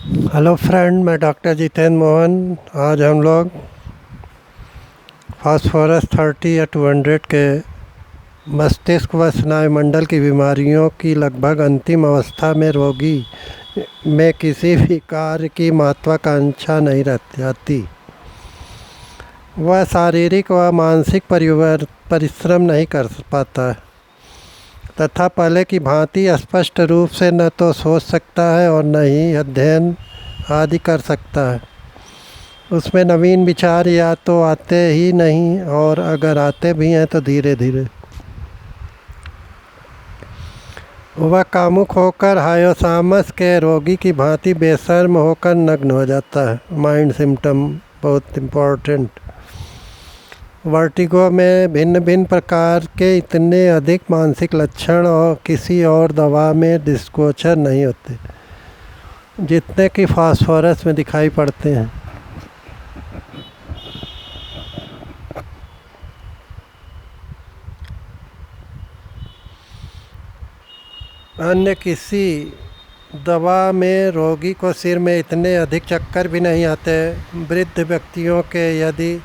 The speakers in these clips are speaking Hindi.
हेलो फ्रेंड, मैं डॉक्टर जितेंद्र मोहन। आज हम लोग फास्फोरस 30 या 200 के मस्तिष्क व स्नायुमंडल की बीमारियों की लगभग अंतिम अवस्था में रोगी में किसी भी कार्य की महत्वाकांक्षा नहीं रह जाती। वह शारीरिक व मानसिक परिश्रम नहीं कर पाता तथा पहले की भांति स्पष्ट रूप से न तो सोच सकता है और न ही अध्ययन आदि कर सकता है। उसमें नवीन विचार या तो आते ही नहीं और अगर आते भी हैं तो धीरे धीरे। वह कामुक होकर हायोसामस के रोगी की भांति बेशर्म होकर नग्न हो जाता है। माइंड सिम्टम बहुत इम्पोर्टेंट। वर्टिगो में भिन्न भिन्न प्रकार के इतने अधिक मानसिक लक्षण और किसी और दवा में दृष्टिगोचर नहीं होते जितने कि फास्फोरस में दिखाई पड़ते हैं। अन्य किसी दवा में रोगी को सिर में इतने अधिक चक्कर भी नहीं आते। वृद्ध व्यक्तियों के यदि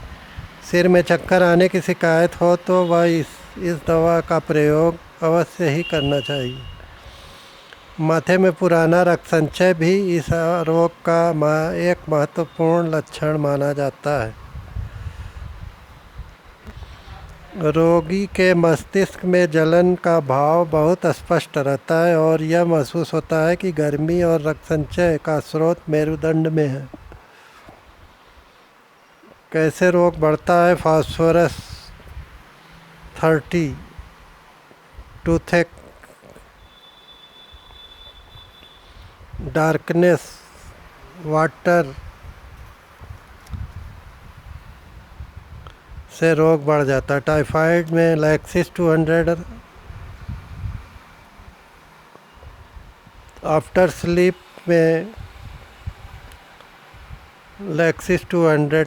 सिर में चक्कर आने की शिकायत हो तो वह इस दवा का प्रयोग अवश्य ही करना चाहिए। माथे में पुराना रक्त संचय भी इस रोग का एक महत्वपूर्ण लक्षण माना जाता है। रोगी के मस्तिष्क में जलन का भाव बहुत स्पष्ट रहता है और यह महसूस होता है कि गर्मी और रक्त संचय का स्रोत मेरुदंड में है। कैसे रोग बढ़ता है? फास्फोरस 30 टूथेक डार्कनेस वाटर से रोग बढ़ जाता है। टाइफाइड में लैक्सिस 200 आफ्टर स्लीप में लैक्सिस 200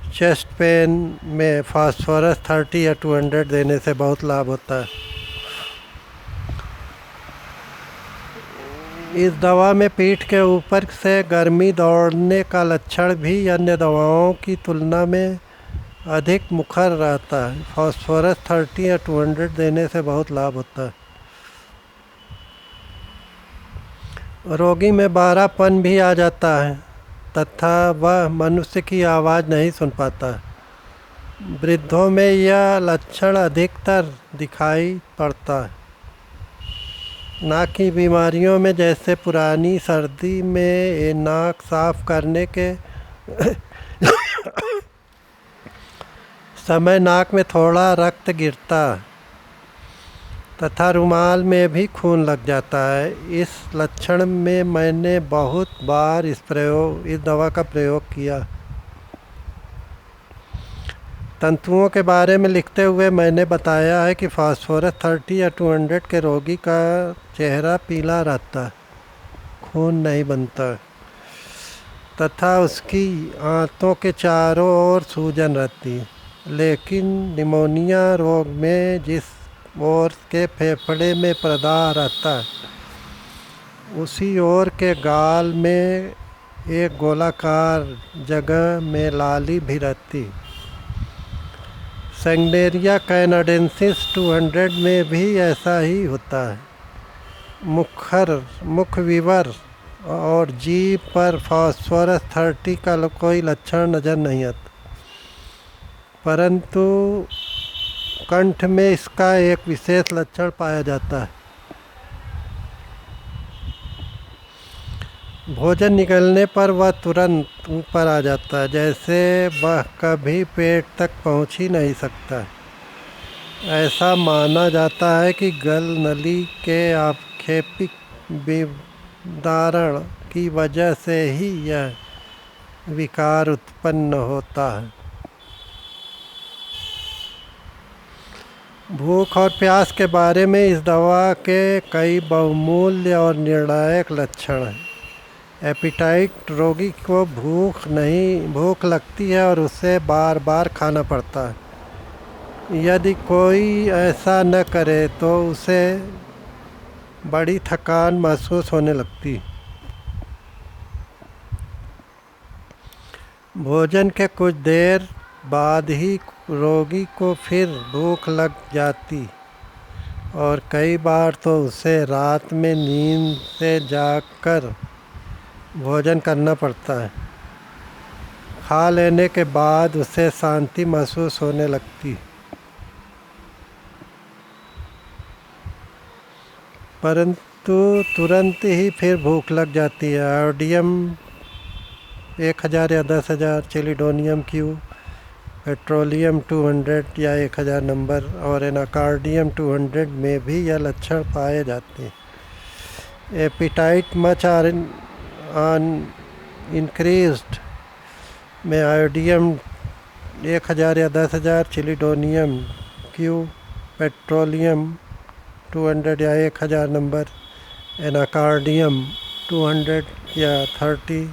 चेस्ट पेन में फास्फोरस 30 या 200 देने से बहुत लाभ होता है। इस दवा में पीठ के ऊपर से गर्मी दौड़ने का लक्षण भी अन्य दवाओं की तुलना में अधिक मुखर रहता है। फास्फोरस 30 या 200 देने से बहुत लाभ होता है। रोगी में बहरापन भी आ जाता है तथा वह मनुष्य की आवाज़ नहीं सुन पाता। वृद्धों में यह लक्षण अधिकतर दिखाई पड़ता है। नाक की बीमारियों में जैसे पुरानी सर्दी में नाक साफ करने के समय नाक में थोड़ा रक्त गिरता तथा रुमाल में भी खून लग जाता है। इस लक्षण में मैंने बहुत बार इस दवा का प्रयोग किया। तंतुओं के बारे में लिखते हुए मैंने बताया है कि फास्फोरस 30 या 200 के रोगी का चेहरा पीला रहता है, खून नहीं बनता तथा उसकी आंतों के चारों ओर सूजन रहती है। लेकिन निमोनिया रोग में जिस ओर के फेफड़े में प्रदाह रहता है उसी ओर के गाल में एक गोलाकार जगह में लाली भी रहती। सेंगनेरिया कैनाडेंसिस 200 में भी ऐसा ही होता है। मुख विवर और जीभ पर फास्फोरस 30 का कोई लक्षण नज़र नहीं आता, परंतु कंठ में इसका एक विशेष लक्षण पाया जाता है। भोजन निकलने पर वह तुरंत ऊपर आ जाता है, जैसे वह कभी पेट तक पहुंच ही नहीं सकता। ऐसा माना जाता है कि गल नली के आक्षेपिक विदारण की वजह से ही यह विकार उत्पन्न होता है। भूख और प्यास के बारे में इस दवा के कई बहुमूल्य और निर्णायक लक्षण हैं। एपिटाइट रोगी को भूख लगती है और उसे बार बार खाना पड़ता है। यदि कोई ऐसा न करे तो उसे बड़ी थकान महसूस होने लगती। भोजन के कुछ देर बाद ही रोगी को फिर भूख लग जाती और कई बार तो उसे रात में नींद से जागकर भोजन करना पड़ता है। खा लेने के बाद उसे शांति महसूस होने लगती, परंतु तुरंत ही फिर भूख लग जाती है। आयोडियम 1000 या 10,000, चिलिडोनियम क्यू, पेट्रोलियम 200 या 1000 नंबर और एनाकार्डियम 200 में भी यह लक्षण पाए जाते हैं। एपिटाइट मच आर इंक्रीज्ड में आयोडियम 1000 या 10,000, चिलिडोनियम क्यू, पेट्रोलियम 200 या 1000 नंबर, एनाकार्डियम 200 या 30,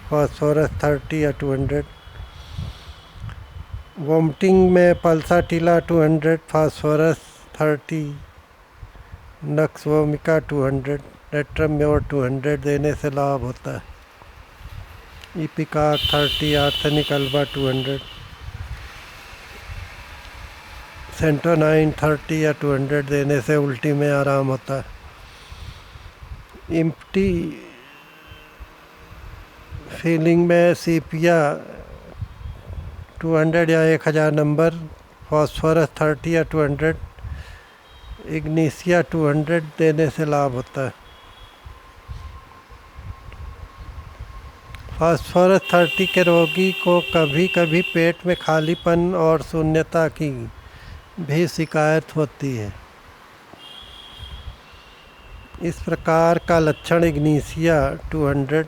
फास्फोरस 30 या 200। वोमिटिंग में पल्साटिला 200, फास्फोरस 30, नक्स वोमिका 200, नेट्रम्योर 200 देने से लाभ होता है। इपिकाक 30, आर्थनिक अल्बा 200, सेंटोनाइन 30 या 200 देने से उल्टी में आराम होता है। इम्प्टी फीलिंग में सीपिया 200 या 1000 नंबर, फास्फोरस 30 या 200, इग्नीशिया 200 देने से लाभ होता है। फास्फोरस 30 के रोगी को कभी कभी पेट में खालीपन और शून्यता की भी शिकायत होती है। इस प्रकार का लक्षण इग्नीशिया 200,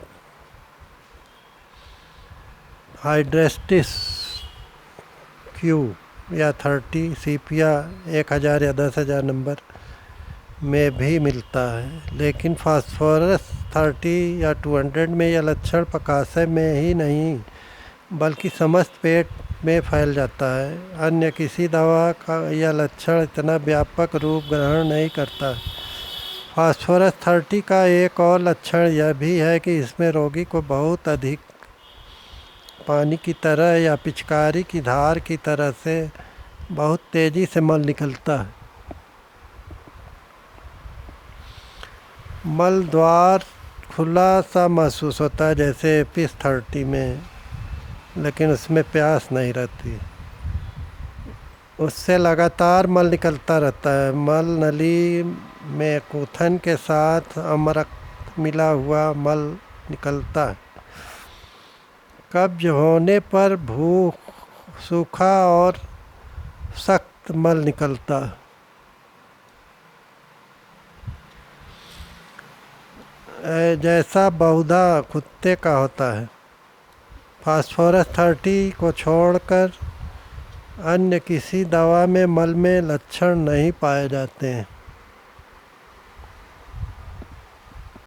हाइड्रेस्टिस क्यू या 30, सीपिया 1000 या 10,000 नंबर में भी मिलता है, लेकिन फास्फोरस 30 या 200 में यह लक्षण पकाशय में ही नहीं बल्कि समस्त पेट में फैल जाता है। अन्य किसी दवा का यह लक्षण इतना व्यापक रूप ग्रहण नहीं करता। फास्फोरस 30 का एक और लक्षण यह भी है कि इसमें रोगी को बहुत अधिक पानी की तरह या पिचकारी की धार की तरह से बहुत तेज़ी से मल निकलता है। मल द्वार खुला सा महसूस होता है जैसे एपिस 30 में, लेकिन उसमें प्यास नहीं रहती। उससे लगातार मल निकलता रहता है। मल नली में कूथन के साथ अमरक मिला हुआ मल निकलता है। कब्ज होने पर भूख, सूखा और सख्त मल निकलता है जैसा बहुधा कुत्ते का होता है। फास्फोरस 30 को छोड़कर अन्य किसी दवा में मल में लक्षण नहीं पाए जाते हैं।